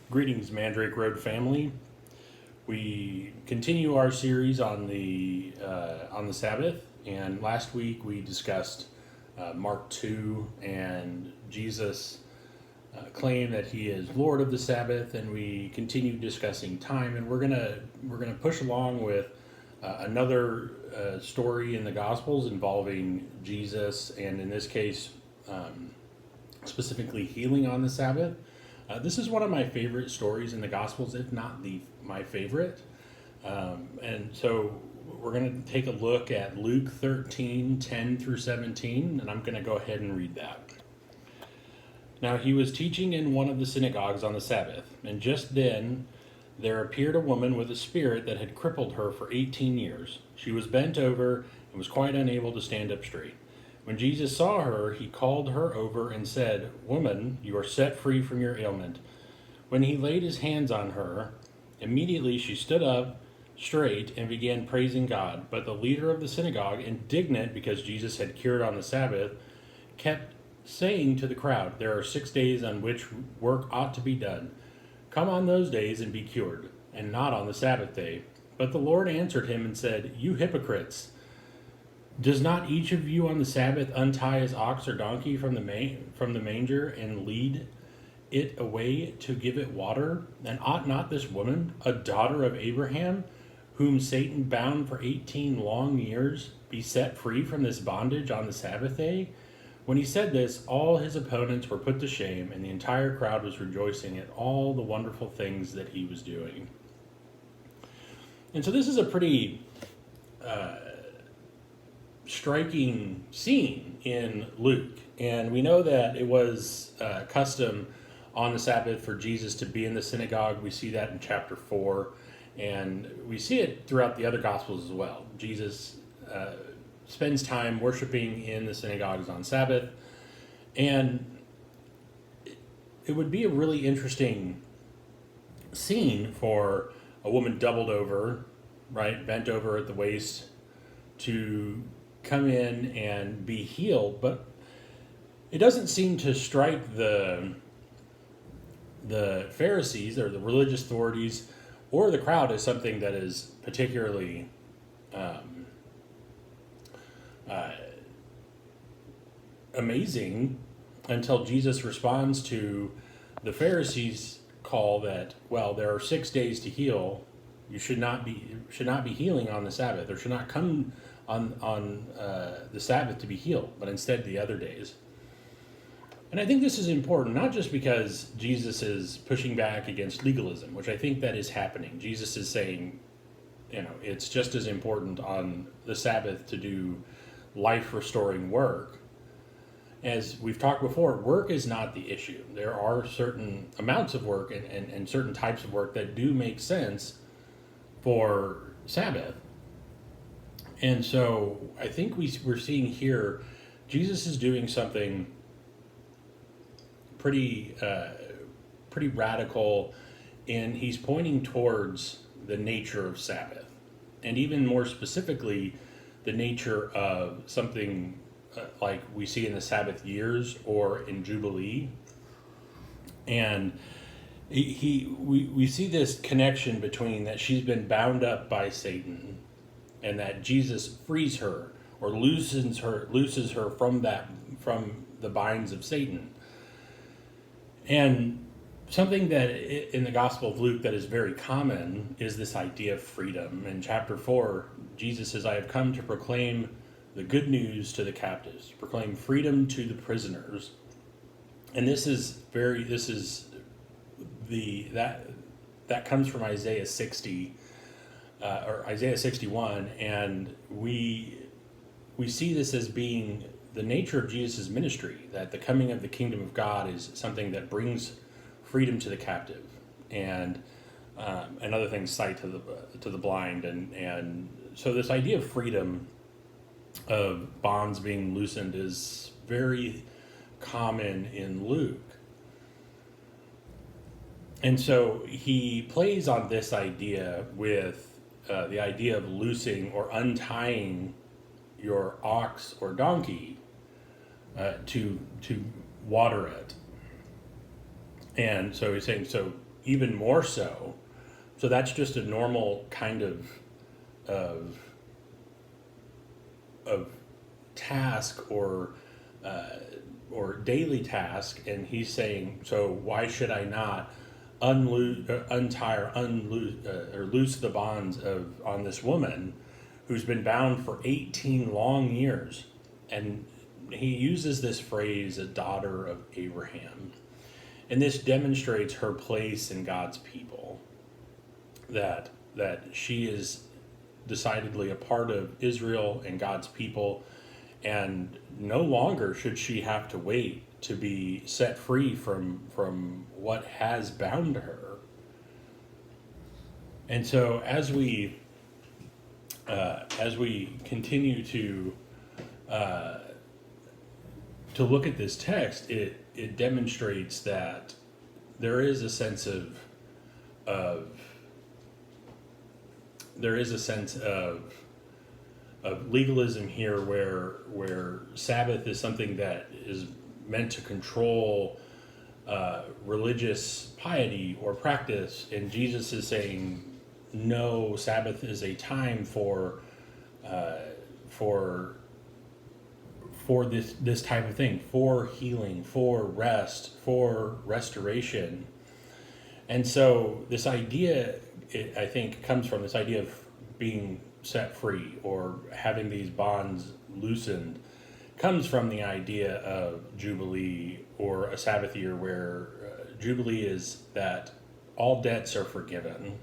Greetings, Mandrake Road family. We continue our series on the Sabbath, and last week we discussed Mark 2 and Jesus' claim that he is Lord of the Sabbath, and we continue discussing time. And we're gonna push along with another story in the Gospels involving Jesus, and in this case, specifically healing on the Sabbath. This is one of my favorite stories in the Gospels, if not my favorite. And so we're going to take a look at Luke 13:10 through 17, and I'm going to go ahead and read that. Now he was teaching in one of the synagogues on the Sabbath, and just then there appeared a woman with a spirit that had crippled her for 18 years. She was bent over and was quite unable to stand up straight. When Jesus saw her, he called her over and said, "Woman, you are set free from your ailment." When he laid his hands on her, immediately she stood up straight and began praising God. But the leader of the synagogue, indignant because Jesus had cured on the Sabbath, kept saying to the crowd, "There are 6 days on which work ought to be done. Come on those days and be cured, and not on the Sabbath day." But the Lord answered him and said, "You hypocrites! Does not each of you on the Sabbath untie his ox or donkey from the manger and lead it away to give it water? And ought not this woman, a daughter of Abraham, whom Satan bound for 18 long years, be set free from this bondage on the Sabbath day?" When he said this, all his opponents were put to shame, and the entire crowd was rejoicing at all the wonderful things that he was doing. And so this is a pretty striking scene in Luke. And we know that it was custom on the Sabbath for Jesus to be in the synagogue. We see that in chapter 4, and we see it throughout the other Gospels as well. Jesus spends time worshiping in the synagogues on Sabbath, and it would be a really interesting scene for a woman doubled over, right, bent over at the waist, to come in and be healed. But it doesn't seem to strike the Pharisees or the religious authorities or the crowd as something that is particularly amazing, until Jesus responds to the Pharisees' call that, well, there are 6 days to heal. You should not be healing on the Sabbath, or should not come on the Sabbath to be healed, but instead the other days. And I think this is important, not just because Jesus is pushing back against legalism, which I think that is happening. Jesus is saying, it's just as important on the Sabbath to do life-restoring work. As we've talked before, work is not the issue. There are certain amounts of work and certain types of work that do make sense for Sabbath. And so I think we're seeing here, Jesus is doing something pretty radical, and he's pointing towards the nature of Sabbath, and even more specifically, the nature of something like we see in the Sabbath years or in Jubilee. And we see this connection between that she's been bound up by Satan, and that Jesus frees her or looses her from the binds of Satan. And something that in the Gospel of Luke that is very common is this idea of freedom. In chapter 4, Jesus says, "I have come to proclaim the good news to the captives, proclaim freedom to the prisoners." And that comes from Isaiah 60 or Isaiah 61, and we see this as being the nature of Jesus' ministry, that the coming of the kingdom of God is something that brings freedom to the captive, and other things, sight to the blind, and so this idea of freedom, of bonds being loosened, is very common in Luke. And so he plays on this idea with the idea of loosing or untying your ox or donkey to water it. And so he's saying, so even more so. So that's just a normal kind of of task or daily task, and he's saying, so why should I not loose the bonds of on this woman who's been bound for 18 long years? And he uses this phrase, a daughter of Abraham, and this demonstrates her place in God's people, that she is decidedly a part of Israel and God's people, and no longer should she have to wait to be set free from what has bound her. And so as we continue to look at this text, it demonstrates that there is a sense of legalism here, where Sabbath is something that is meant to control religious piety or practice, and Jesus is saying, no, Sabbath is a time for this type of thing, for healing, for rest, for restoration. And so this idea, I think, comes from this idea of being set free or having these bonds loosened, comes from the idea of Jubilee or a Sabbath year, where Jubilee is that all debts are forgiven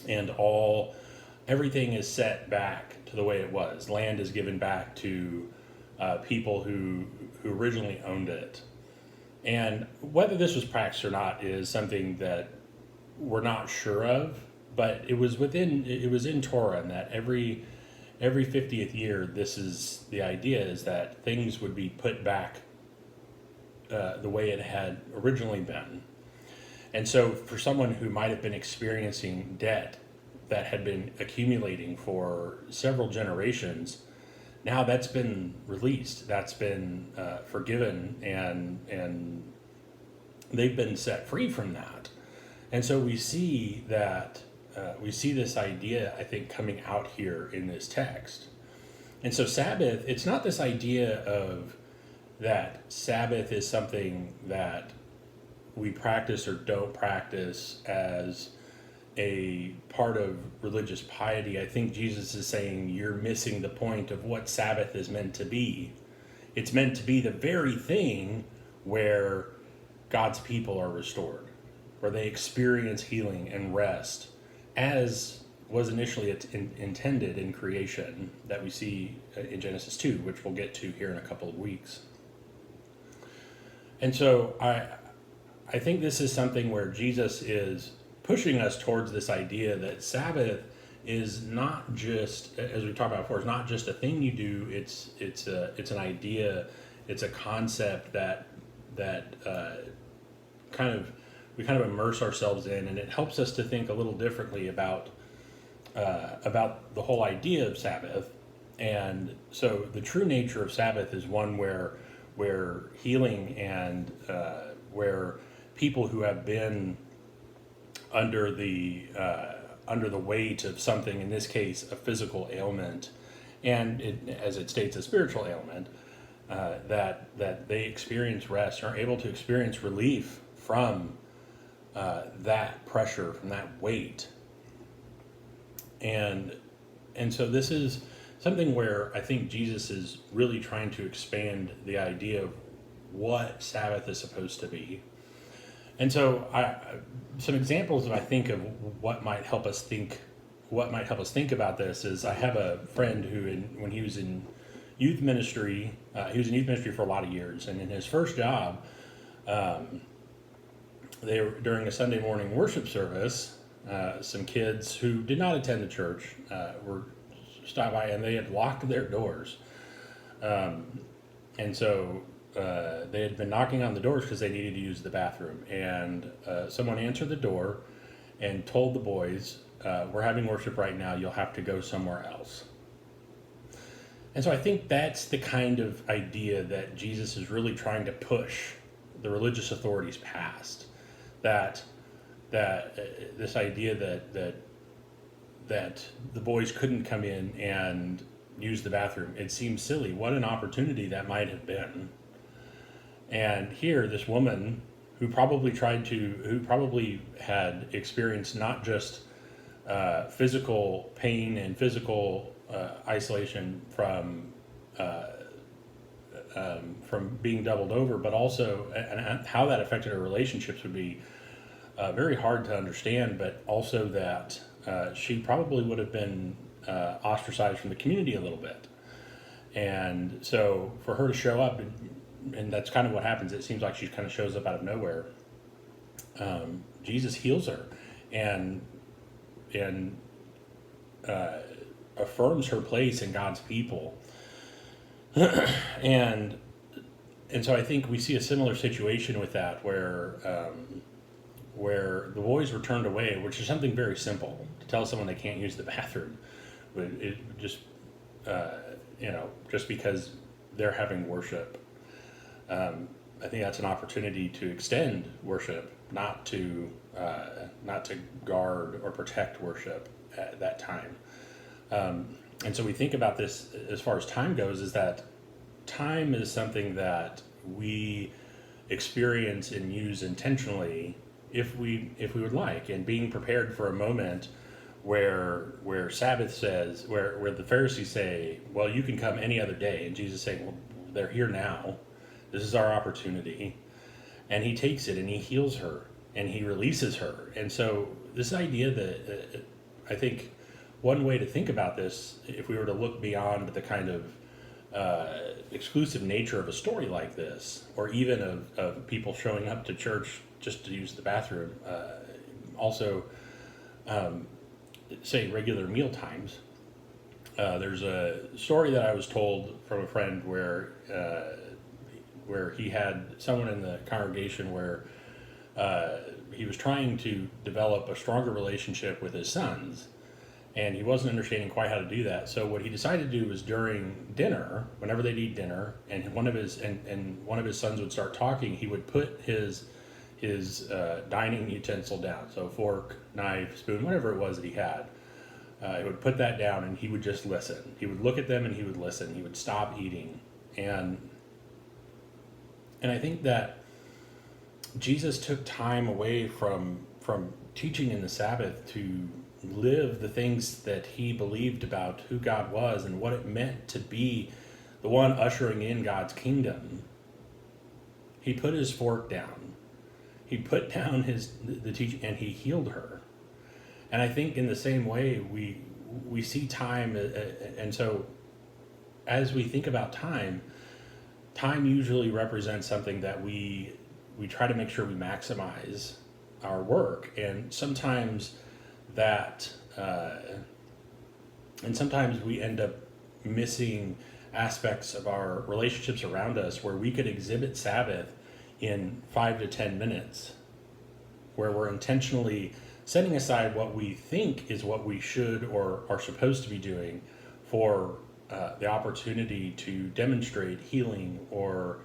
and everything is set back to the way it was. Land is given back to people who originally owned it. And whether this was practiced or not is something that we're not sure of, but it was in Torah, and that every 50th year, this is the idea, is that things would be put back the way it had originally been. And so for someone who might have been experiencing debt that had been accumulating for several generations, now that's been released, that's been forgiven, and they've been set free from that. And so we see that we see this idea, I think, coming out here in this text. And so Sabbath, it's not this idea of that Sabbath is something that we practice or don't practice as a part of religious piety. I think Jesus is saying you're missing the point of what Sabbath is meant to be. It's meant to be the very thing where God's people are restored, where they experience healing and rest, as was initially intended in creation that we see in Genesis 2, which we'll get to here in a couple of weeks. And so I think this is something where Jesus is pushing us towards this idea that Sabbath is not just, as we talked about before, it's not just a thing you do. It's an idea. It's a concept that we kind of immerse ourselves in, and it helps us to think a little differently about the whole idea of Sabbath. And so the true nature of Sabbath is one where healing and where people who have been under the weight of something, in this case a physical ailment, and as it states, a spiritual ailment, that they experience rest, are able to experience relief from that pressure, from that weight. And so this is something where I think Jesus is really trying to expand the idea of what Sabbath is supposed to be. And so some examples that I think of what might help us think about this is, I have a friend who, when he was in youth ministry, he was in youth ministry for a lot of years, and in his first job, they were during a Sunday morning worship service. Some kids who did not attend the church were stopped by, and they had locked their doors, and so they had been knocking on the doors because they needed to use the bathroom, and someone answered the door and told the boys, "We're having worship right now. You'll have to go somewhere else." And so I think that's the kind of idea that Jesus is really trying to push the religious authorities past. That this idea that the boys couldn't come in and use the bathroom. It seems silly. What an opportunity that might have been. And here, this woman who probably had experienced not just physical pain and physical isolation from being doubled over, but also and how that affected her relationships would be very hard to understand. But also that she probably would have been ostracized from the community a little bit. And so for her to show up, and that's kind of what happens. It seems like she kind of shows up out of nowhere. Jesus heals her, and affirms her place in God's people. and so I think we see a similar situation with that, where the boys were turned away, which is something very simple to tell someone they can't use the bathroom. It just just because they're having worship. I think that's an opportunity to extend worship, not to guard or protect worship at that time. And so we think about this as far as time goes, is that time is something that we experience and use intentionally if we would like, and being prepared for a moment where Sabbath says, where the Pharisees say, well, you can come any other day, and Jesus saying, well, they're here now. This is our opportunity. And he takes it and he heals her and he releases her. And so this idea that I think one way to think about this, if we were to look beyond the kind of exclusive nature of a story like this, or even of people showing up to church just to use the bathroom, also say regular meal times. There's a story that I was told from a friend where he had someone in the congregation where he was trying to develop a stronger relationship with his sons, and he wasn't understanding quite how to do that. So what he decided to do was during dinner, whenever they'd eat dinner, and one of his sons would start talking, he would put his dining utensil down, so fork, knife, spoon, whatever it was that he had. He would put that down and he would just listen. He would look at them and he would listen. He would stop eating. And I think that Jesus took time away from teaching in the Sabbath to live the things that he believed about who God was and what it meant to be the one ushering in God's kingdom. He put his fork down. He put down the teaching, and he healed her. And I think in the same way we see time, and so as we think about time usually represents something that we try to make sure we maximize our work, and sometimes we end up missing aspects of our relationships around us where we could exhibit Sabbath in 5 to 10 minutes, where we're intentionally setting aside what we think is what we should or are supposed to be doing for the opportunity to demonstrate healing or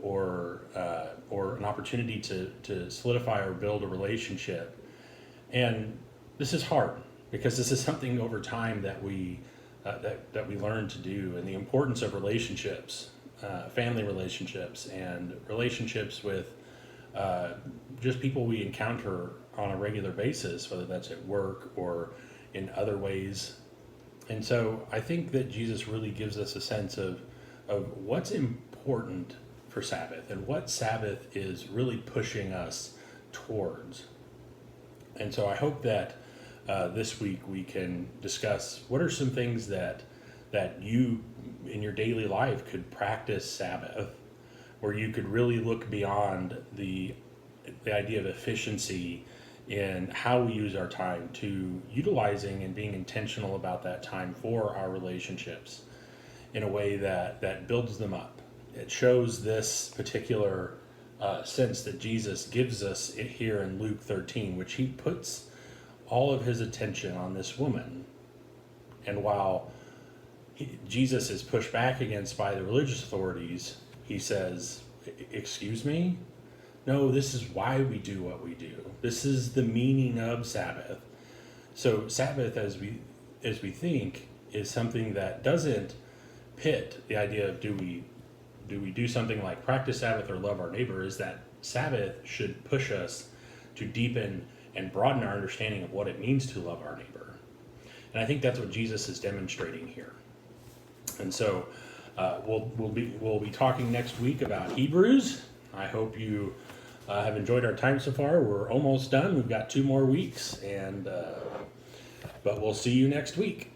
an opportunity to solidify or build a relationship. And this is hard because this is something over time that we learn to do, and the importance of relationships, family relationships, and relationships with just people we encounter on a regular basis, whether that's at work or in other ways. And so I think that Jesus really gives us a sense of what's important for Sabbath and what Sabbath is really pushing us towards. And so I hope that this week we can discuss what are some things that you in your daily life could practice Sabbath, where you could really look beyond the idea of efficiency in how we use our time to utilizing and being intentional about that time for our relationships in a way that builds them up. It shows this particular sense that Jesus gives us here in Luke 13, which he puts all of his attention on this woman. And while Jesus is pushed back against by the religious authorities, he says, excuse me? No, this is why we do what we do. This is the meaning of Sabbath. So Sabbath, as we think, is something that doesn't pit the idea of do we do something like practice Sabbath or love our neighbor. Is that Sabbath should push us to deepen and broaden our understanding of what it means to love our neighbor. And I think that's what Jesus is demonstrating here. And so we'll be talking next week about Hebrews. I hope you have enjoyed our time so far. We're almost done. We've got 2 more weeks, but we'll see you next week.